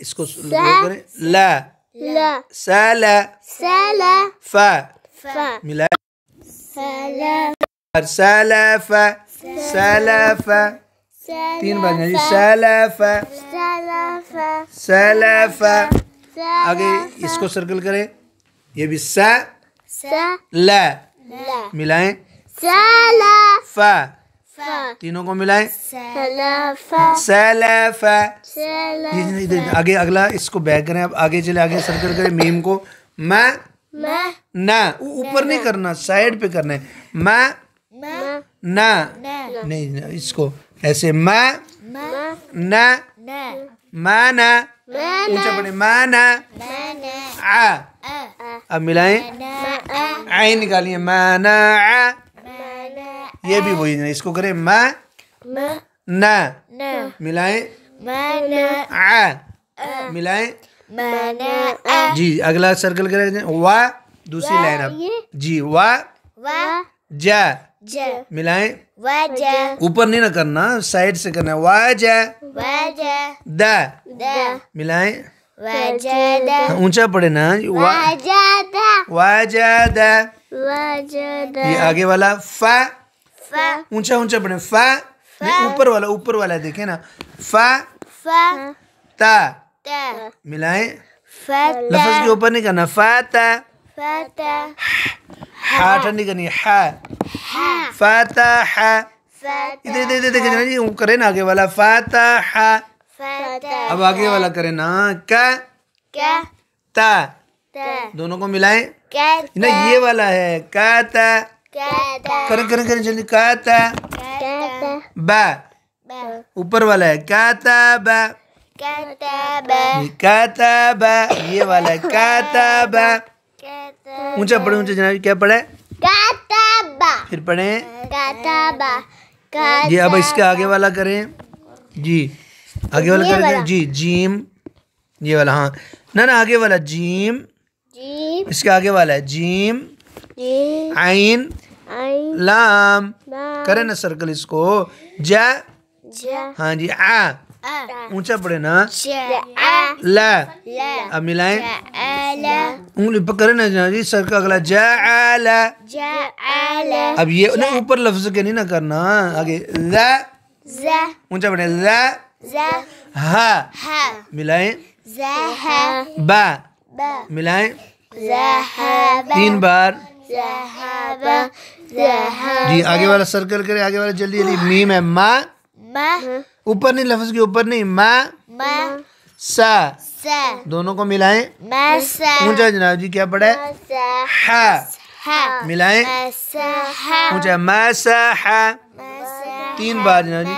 इसको करें ला ला साला सला फा फा मिला सला सलाफा सलाफा तीन बार जी सलाफा सलाफा सलाफा आगे इसको सर्कल करें ये भी सा ला मिलाएं सला फा फा तीनों को मिलाएं सलाफा सलाफा सला आगे अगला इसको बैक करें अब आगे चले आगे सर्कल करें मीम को मा ना ऊपर नहीं करना साइड पे करना है मा ना नहीं इसको ऐसे मा ना माना ऊंचा पड़े माना आ अब मिलाएं आई निकालिए माना आ ये भी वही है इसको करें मा ना मिलाएं आ मिलाएं जी अगला सर्कल करें वा दूसरी लाइन अब जी वा जा मिलाएं ऊपर नहीं ना करना साइड से करना वाजा दा मिलाएं ऊंचा पड़े ना वाजादा ये आगे वाला फा ऊंचा ऊंचा पड़े फा ऊपर वाला देखे ना फा ता मिलाएं लफ्ज के ऊपर नहीं करना फाता हा ठंडी करनी हा फाता इधर करें ना आगे वाला फाता अब आगे वाला करें ना का ता दोनों को मिलाएं ना ये वाला है काता करें जल्दी काता बा ऊपर वाला है काता बा काताबा ये वाला है काताबा ऊंचा पढ़े ऊंचा जनाब क्या पढ़े फिर पढ़े जी अब इसके आगे वाला करें जी आगे वाला करें जी जीम ये वाला हाँ ना आगे वाला जीम इसके आगे वाला है जीम आइन लाम करें ना सर्कल इसको जा हाँ जी आ ऊंचा पड़े ना ला अब मिलाएं उंगली पकड़े ना जी सर का अगला जाला अब ये ना ऊपर लफ्ज के नहीं ना करना आगे ला ऊंचा पड़े ला हा मिलाएं बा मिलाएं 3 बार जी आगे वाला सर्कल करे आगे वाला जल्दी जल्दी मीम है मा ऊपर नहीं लफ्ज के ऊपर नहीं मा सा दोनों को मिलाएं ऊंचा जनाब जी क्या पड़ा है हा मिलाएं ऊंचा मा सा हा 3 बार जनाब जी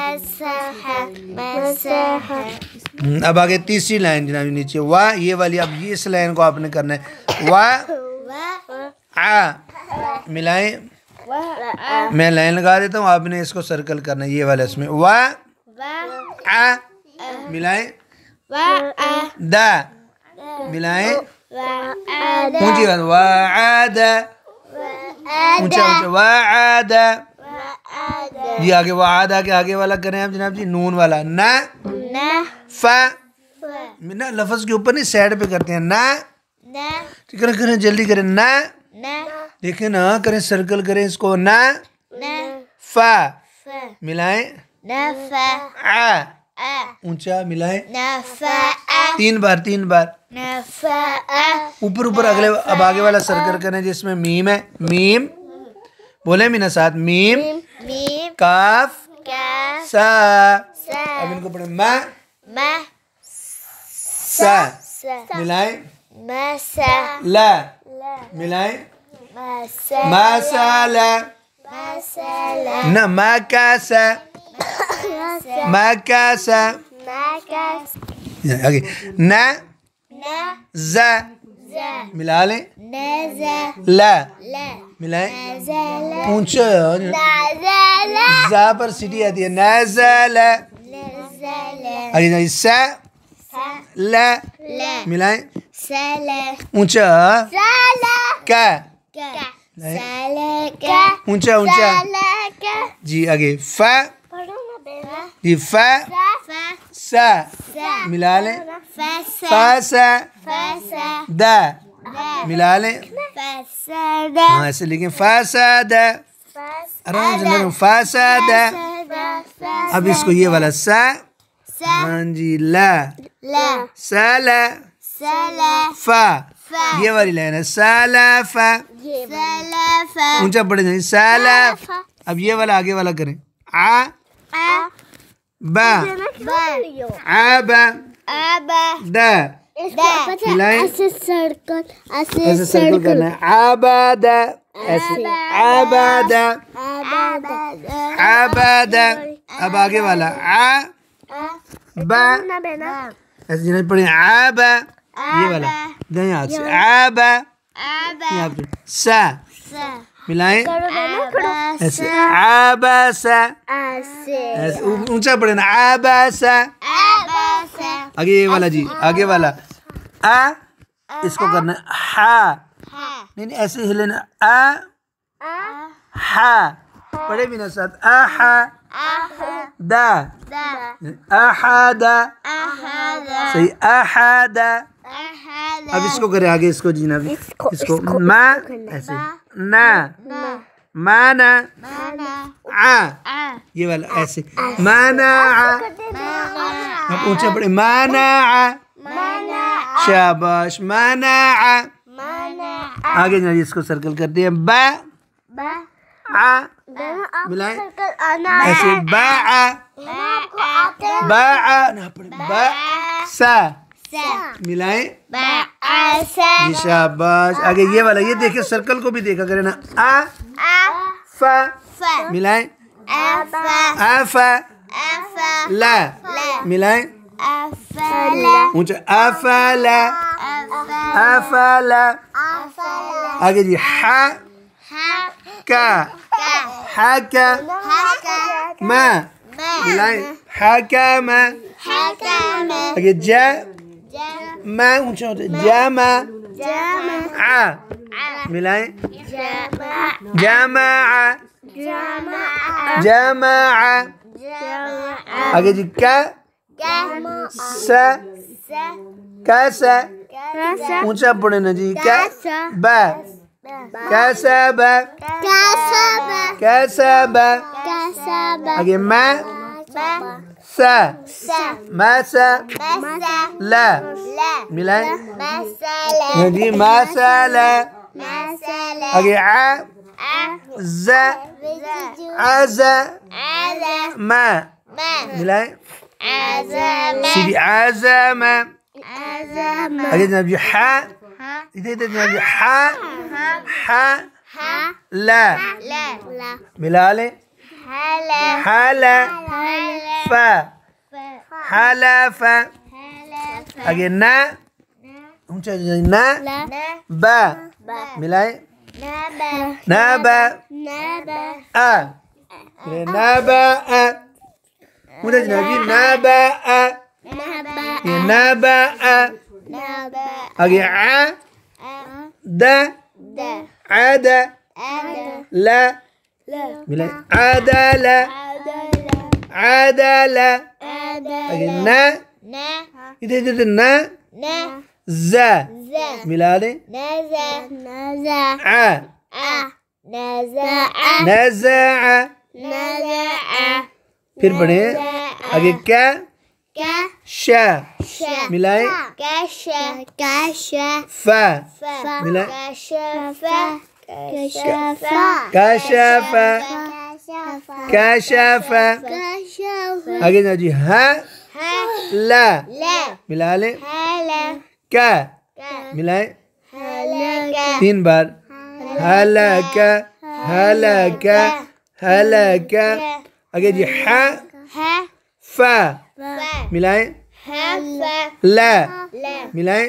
अब आगे तीसरी लाइन जनाब जी नीचे वाह ये वाली अब ये इस लाइन को आपने करना है वाह आ मिलाएं मैं लाइन लगा देता हूँ आपने इसको सर्कल करना है ये वाला इसमें वाह आ मिलाएं दा मिलाएं ऊंची बात वादा ऊंचा ऊंचा वादा जी आगे वादा के आगे वाला करें आप जनाब जी नून वाला ना फा ना लफ्ज के ऊपर नहीं साइड पे करते हैं ना करें जल्दी करें ना देखें ना करें सर्कल करें इसको ना फा मिलाएं आ ऊंचा मिलाएं 3 बार ऊपर अगले अब आगे वाला सर्कल करें जिसमें मीम है मीम बोले मीना साथ मीम काफ सा अब इनको पढ़े मा सा मिलाएं ला मिलाएं मसाला न मकासा मकासा आगे ना जा मिला लें। ला मिलाएं। ऊंचा जा पर सीटी आती है। नज़ल। आगे सा ला मिलाएं। ऊंचा का ऊंचा ऊंचा जी। आगे फा जी फा सा मिला लें। फा सा दा मिला लें। हाँ ऐसे लिखें फासादा। आराम से लगे फासादा। अब इसको ये वाला सा। हाँ जी ला साला फा ये वाली लाइन है। साला फा ऊंचा पड़े जाए। साला अब ये वाला आगे वाला करें। आ बा आ बा दा मिलाएं। ऐसे सर्कल करना है। आबादा ऐसे आबादा आबादा। अब आगे वाला आ बा ऐसे जिन्हें पढ़े आबा ये वाला दाएं हाथ से आबा यहाँ पे सा मिलाएं। ऐसे आबासा ऐसे ऊंचा पड़े ना। आबासा आगे ये वाला जी। आगे वाला आ इसको करना है हा। नहीं ऐसे ही लेना। आ हा पढ़े भी ना साथ। आ हा दा आहादा सही। आहादा। अब इसको करें आगे इसको जीना भी। इसको मा ऐसे ना माना आ ये वाला ऐसे माना। अब ऊंचा पड़े माना। शाबाश माना। आगे जाइए इसको सर्कल करते हैं। बा आ मिलाएं। ऐसे बा बा बा सा मिलाएं। शाबाश। आगे ये वाला ये देखिए सर्कल को भी देखा करें ना। आ फा मिलाएं। आफा ला मिलाएं। ऊंचा आफाला आफाला। आगे जी हा का हा का मा मिलाएं। हा का मा। आगे जा मा ऊंचा होता है। जा मा आ मिलाएं। जामा जामा। आगे जी का सा कैसा ऊंचा पड़े ना जी। क्या बा कैसा बा कैसा बा। आगे मा सा मा सा ला मिलाएं जी। मासाला। आगे आ जा आजा मा मिलाएं। सीधी आज़ामा। आगे जनाब जी हा इधर इधर जनाब जी हा ला मिला लें। हाला फा हाला फा। आगे ना ऊंचा ना बा मिलाएं। ना बा आ ना बा आ मुझे जनाब जी ना बा आ ये ना बा आ। आगे आ दा आदा ला मिलाएं। आदाला आदाला। आगे ना इधर इधर ना जा मिला लें। आ नज़ा फिर बढ़े आगे क्या शा मिलाएं। फा मिलाएं। काशाफा काशाफा। आगे ना जी हा ला मिला लें। का मिलाएं 3 बार। हलाका हलाका हलाका। आगे जी हा फा मिलाएं। ला मिलाएं।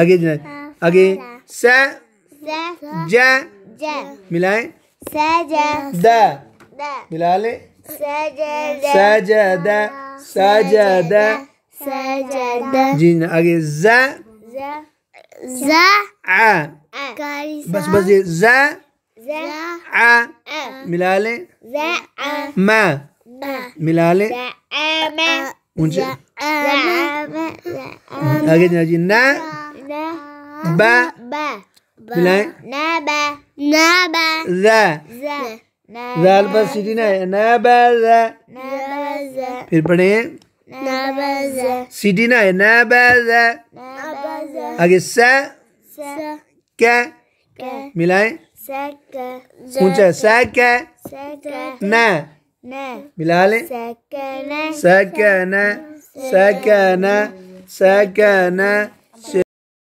आगे आगे स ज मिलाएं द मिला ले सजद सजद जी आगे ज आ बस बस ये ज आ मिला ले मा मिला ले ऊंचे आगे जी ना बा मिलाएं जाल पर सीटी ना है नबा फिर पढ़े सीटी ना है नबा आगे स क्या मिलाएं ऊंचा स क्या ना मिला ले सकना सकना सकना